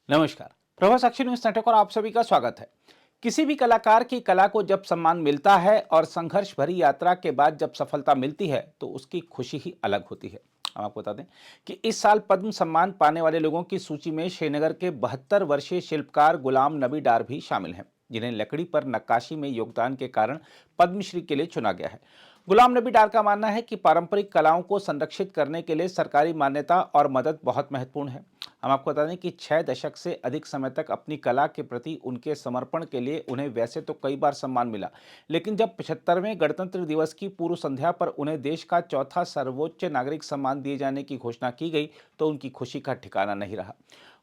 नमस्कार। प्रभा साक्षी news network और आप सभी का स्वागत है। किसी भी कलाकार की कला को जब सम्मान मिलता है और संघर्ष भरी यात्रा के बाद जब सफलता मिलती है तो उसकी खुशी ही अलग होती है। हम आपको बता दें कि इस साल पद्म सम्मान पाने वाले लोगों की सूची में श्रीनगर के 72 वर्षीय शिल्पकार गुलाम नबी डार भी शामिल हैं, जिन्हें लकड़ी पर नक्काशी में योगदान के कारण पद्मश्री के लिए चुना गया है। गुलाम नबी डार का मानना है कि पारंपरिक कलाओं को संरक्षित करने के लिए सरकारी मान्यता और मदद बहुत महत्वपूर्ण है। हम आपको बता दें कि 6 दशक से अधिक समय तक अपनी कला के प्रति उनके समर्पण के लिए उन्हें वैसे तो कई बार सम्मान मिला, लेकिन जब 75वें गणतंत्र दिवस की पूर्व संध्या पर उन्हें देश का चौथा सर्वोच्च नागरिक सम्मान दिए जाने की घोषणा की गई तो उनकी खुशी का ठिकाना नहीं रहा।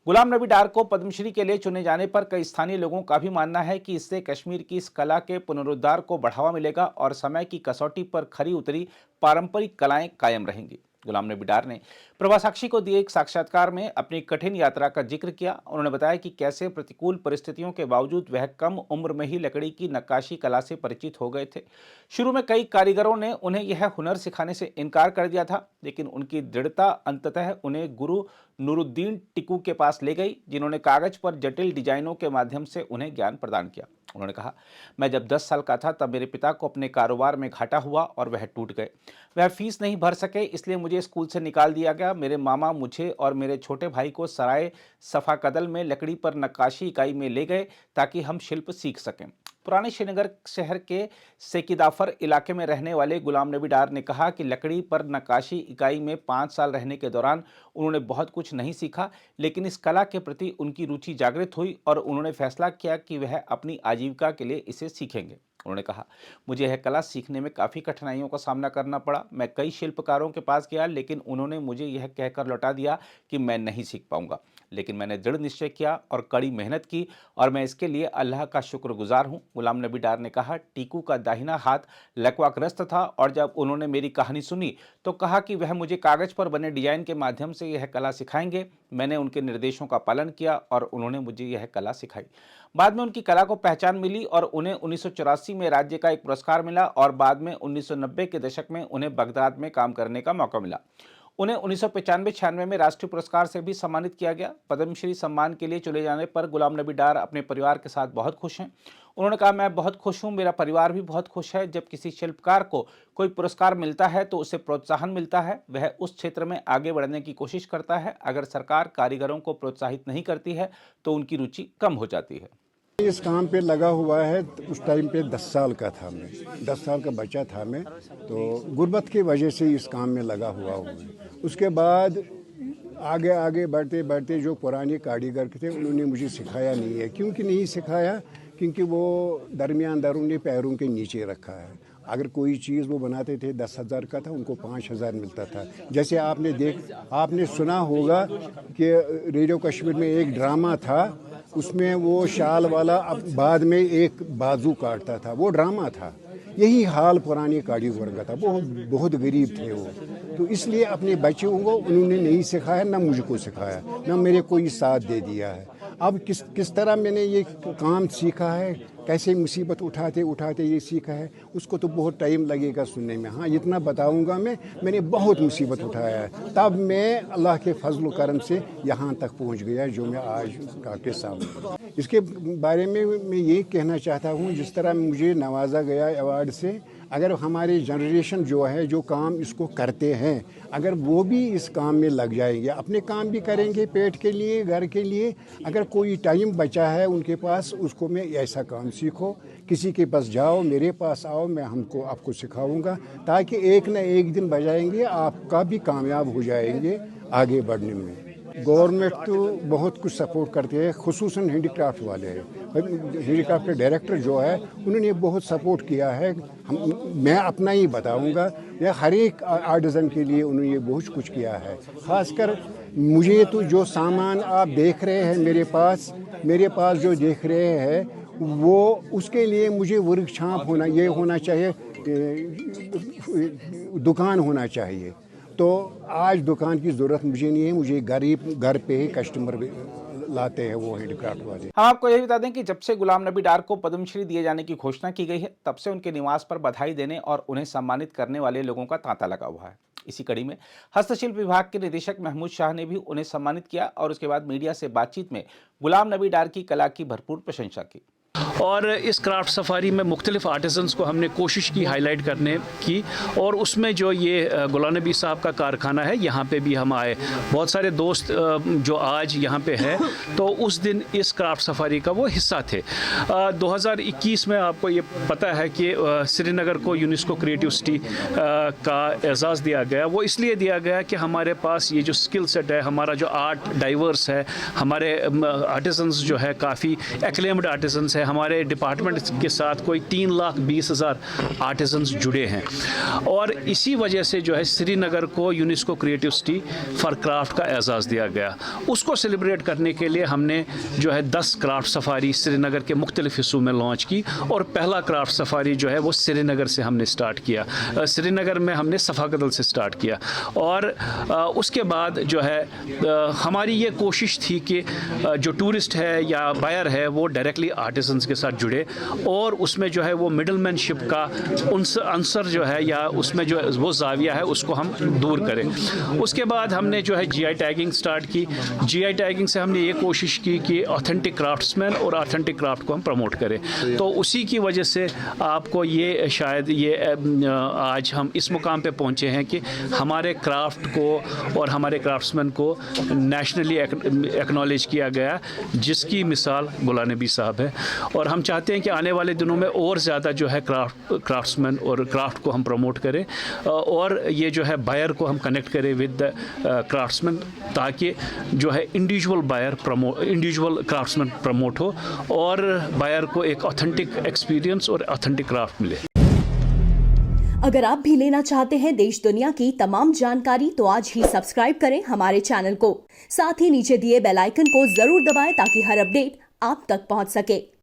गुलाम नबी डार को पद्मश्री के लिए चुने जाने पर कई स्थानीय लोगों का भी मानना है कि इससे कश्मीर की इस कला के पुनरुद्धार को बढ़ावा मिलेगा और समय की कसौटी पर खरी उतरी पारंपरिक कलाएं कायम रहेंगी। गुलाम नबी डार ने प्रभा साक्षी को दिए एक साक्षात्कार में अपनी कठिन यात्रा का जिक्र किया। उन्होंने बताया कि कैसे प्रतिकूल परिस्थितियों के बावजूद वह कम उम्र में ही लकड़ी की नक्काशी कला से परिचित हो गए थे। शुरू में कई कारीगरों ने उन्हें यह हुनर सिखाने से इनकार कर दिया था, लेकिन उनकी दृढ़ता अंततः उन्हें गुरु नूरुद्दीन टिकू के पास ले गई, जिन्होंने कागज पर जटिल डिजाइनों के माध्यम से उन्हें ज्ञान प्रदान किया। उन्होंने कहा, मैं जब 10 साल का था तब मेरे पिता को अपने कारोबार में घाटा हुआ और वह टूट गए। वह फीस नहीं भर सके, इसलिए मुझे स्कूल से निकाल दिया गया। मेरे मामा मुझे और मेरे छोटे भाई को सराय सफा कदल में लकड़ी पर नक्काशी इकाई में ले गए ताकि हम शिल्प सीख सकें। पुराने श्रीनगर शहर के सेकिदाफर इलाके में रहने वाले गुलाम नबी डार ने कहा कि लकड़ी पर नक्काशी इकाई में 5 साल रहने के दौरान उन्होंने बहुत कुछ नहीं सीखा, लेकिन इस कला के प्रति उनकी रुचि जागृत हुई और उन्होंने फैसला किया कि वह अपनी आजीविका के लिए इसे सीखेंगे। उन्होंने कहा, मुझे यह कला सीखने में काफ़ी कठिनाइयों का सामना करना पड़ा। मैं कई शिल्पकारों के पास गया, लेकिन उन्होंने मुझे यह कहकर लौटा दिया कि मैं नहीं सीख पाऊंगा। लेकिन मैंने दृढ़ निश्चय किया और कड़ी मेहनत की और मैं इसके लिए अल्लाह का शुक्रगुजार हूँ। गुलाम नबी डार ने कहा, टीकू का दाहिना हाथ लकवाग्रस्त था और जब उन्होंने मेरी कहानी सुनी तो कहा कि वह मुझे कागज पर बने डिजाइन के माध्यम से यह कला सिखाएंगे। मैंने उनके निर्देशों का पालन किया और उन्होंने मुझे यह कला सिखाई। बाद में उनकी कला को पहचान मिली और उन्हें 1984 में राज्य का एक पुरस्कार मिला और बाद में 1990 के दशक में उन्हें बगदाद में काम करने का मौका मिला। उन्हें 1995-96 में राष्ट्रीय पुरस्कार से भी सम्मानित किया गया। पद्मश्री सम्मान के लिए चुने जाने पर गुलाम नबी डार अपने परिवार के साथ बहुत खुश हैं। उन्होंने कहा, मैं बहुत खुश हूं, मेरा परिवार भी बहुत खुश है। जब किसी शिल्पकार को कोई पुरस्कार मिलता है तो उसे प्रोत्साहन मिलता है, वह उस क्षेत्र में आगे बढ़ने की कोशिश करता है। अगर सरकार कारीगरों को प्रोत्साहित नहीं करती है तो उनकी रुचि कम हो जाती है। इस काम पे लगा हुआ है। उस टाइम पे 10 साल का था मैं, 10 साल का बच्चा था मैं, तो गुर्बत की वजह से इस काम में लगा हुआ हूँ। उसके बाद आगे आगे बढ़ते बढ़ते जो पुराने कारीगर थे उन्होंने मुझे सिखाया नहीं है। क्योंकि नहीं सिखाया, क्योंकि वो दरमियान दरूनी पैरों के नीचे रखा है। अगर कोई चीज़ वो बनाते थे 10,000 का था, उनको 5,000 मिलता था। जैसे आपने सुना होगा कि रेडियो कश्मीर में एक ड्रामा था, उसमें वो शाल वाला अब बाद में एक बाजू काटता था, वो ड्रामा था। यही हाल पुराने कारीगर का था। बहुत बहुत गरीब थे वो, तो इसलिए अपने बच्चों को उन्होंने नहीं सिखाया, ना मुझको सिखाया, ना मेरे कोई साथ दे दिया है। अब किस तरह मैंने ये काम सीखा है, कैसे मुसीबत उठाते उठाते ये सीखा है, उसको तो बहुत टाइम लगेगा सुनने में। हाँ, इतना बताऊंगा मैंने बहुत मुसीबत उठाया है, तब मैं अल्लाह के फजल करम से यहाँ तक पहुँच गया जो मैं आज आपके सामने। इसके बारे में मैं ये कहना चाहता हूँ, जिस तरह मुझे नवाजा गया अवार्ड से, अगर हमारी जनरेशन जो है जो काम इसको करते हैं, अगर वो भी इस काम में लग जाएंगे, अपने काम भी करेंगे पेट के लिए, घर के लिए, अगर कोई टाइम बचा है उनके पास, उसको मैं ऐसा काम सीखो, किसी के पास जाओ, मेरे पास आओ, मैं आपको सिखाऊंगा, ताकि एक न एक दिन बजाएंगे आपका भी कामयाब हो जाएंगे आगे बढ़ने में। गवर्नमेंट तो बहुत कुछ सपोर्ट करती है, खुसूसन हैंडीक्राफ्ट वाले हैं। हैंडीक्राफ्ट के डायरेक्टर जो है उन्होंने बहुत सपोर्ट किया है। मैं अपना ही बताऊंगा, या हर एक आर्टिज़न के लिए उन्होंने बहुत कुछ किया है। खासकर मुझे तो जो सामान आप देख रहे हैं मेरे पास जो देख रहे हैं, वो उसके लिए मुझे वर्कशॉप होना चाहिए, दुकान होना चाहिए। तो आज दुकान की ज़रूरत मुझे नहीं है, मुझे घर पे ही कस्टमर लाते हैं वो हैंडीक्राफ्ट वाले। हाँ, आपको यही बता दें कि जब से गुलाम नबी डार को पद्मश्री दिए जाने की घोषणा की गई है, तब से उनके निवास पर बधाई देने और उन्हें सम्मानित करने वाले लोगों का तांता लगा हुआ है। इसी कड़ी में हस्तशिल्प विभाग के निदेशक महमूद शाह ने भी उन्हें सम्मानित किया और उसके बाद मीडिया से बातचीत में गुलाम नबी डार की कला की भरपूर प्रशंसा की। और इस क्राफ्ट सफारी में मुख्तलिफ आर्टिजन्स को हमने कोशिश की हाईलाइट करने की, और उसमें जो ये गुलाम नबी साहब का कारखाना है यहाँ पे भी हम आए। बहुत सारे दोस्त जो आज यहाँ पे है तो उस दिन इस क्राफ्ट सफारी का वो हिस्सा थे। 2021 में आपको ये पता है कि श्रीनगर को यूनेस्को क्रिएटिव सिटी का एजाज़ दिया गया। वो इसलिए दिया गया कि हमारे पास ये जो स्किल सेट है, हमारा जो आर्ट डाइवर्स है, हमारे आर्टिजन्स जो है काफ़ी एक्लेम्ड आर्टिजन्स है। हमारे डिपार्टमेंट के साथ कोई 3,20,000 आर्टिजन्स जुड़े हैं, और इसी वजह से जो है श्रीनगर को UNESCO creative city for craft का एजाज़ दिया गया। उसको सेलिब्रेट करने के लिए हमने जो है 10 क्राफ्ट सफारी श्रीनगर के मुख्तलिफ हिस्सों में लॉन्च की, और पहला क्राफ्ट सफारी जो है वो श्रीनगर से हमने स्टार्ट किया। श्रीनगर में हमने सफ़ाकदल से स्टार्ट किया, और उसके बाद जो है हमारी ये कोशिश थी कि जो टूरिस्ट है या बायर है वो डायरेक्टली आर्टिजन्स के साथ जुड़े, और उसमें जो है वो मिडलमैनशिप का अंसर जो है या उसमें जो वो जाविया है उसको हम दूर करें। उसके बाद हमने जो है GI टैगिंग स्टार्ट की। GI टैगिंग से हमने ये कोशिश की कि ऑथेंटिक क्राफ्ट्समैन और ऑथेंटिक क्राफ्ट को हम प्रमोट करें। तो उसी की वजह से आपको ये शायद ये आज हम इस मुकाम पे पहुँचे हैं कि हमारे क्राफ्ट को और हमारे क्राफ्ट्समैन को नेशनली एक्नॉलेज किया गया, जिसकी मिसाल गुलाम नबी साहब है। और हम चाहते हैं कि आने वाले दिनों में और ज़्यादा जो है क्राफ्ट्समैन और क्राफ्ट को हम प्रमोट करें, और ये जो है बायर को हम कनेक्ट करें विद द क्राफ्ट्समैन, ताकि जो है इंडिविजुअल क्राफ्ट्समैन प्रमोट हो और बायर को एक ऑथेंटिक एक्सपीरियंस और ऑथेंटिक क्राफ्ट मिले। अगर आप भी लेना चाहते हैं देश दुनिया की तमाम जानकारी तो आज ही सब्सक्राइब करें हमारे चैनल को। साथ ही नीचे दिए बेल आइकन को जरूर दबाएं ताकि हर अपडेट आप तक पहुंच सके।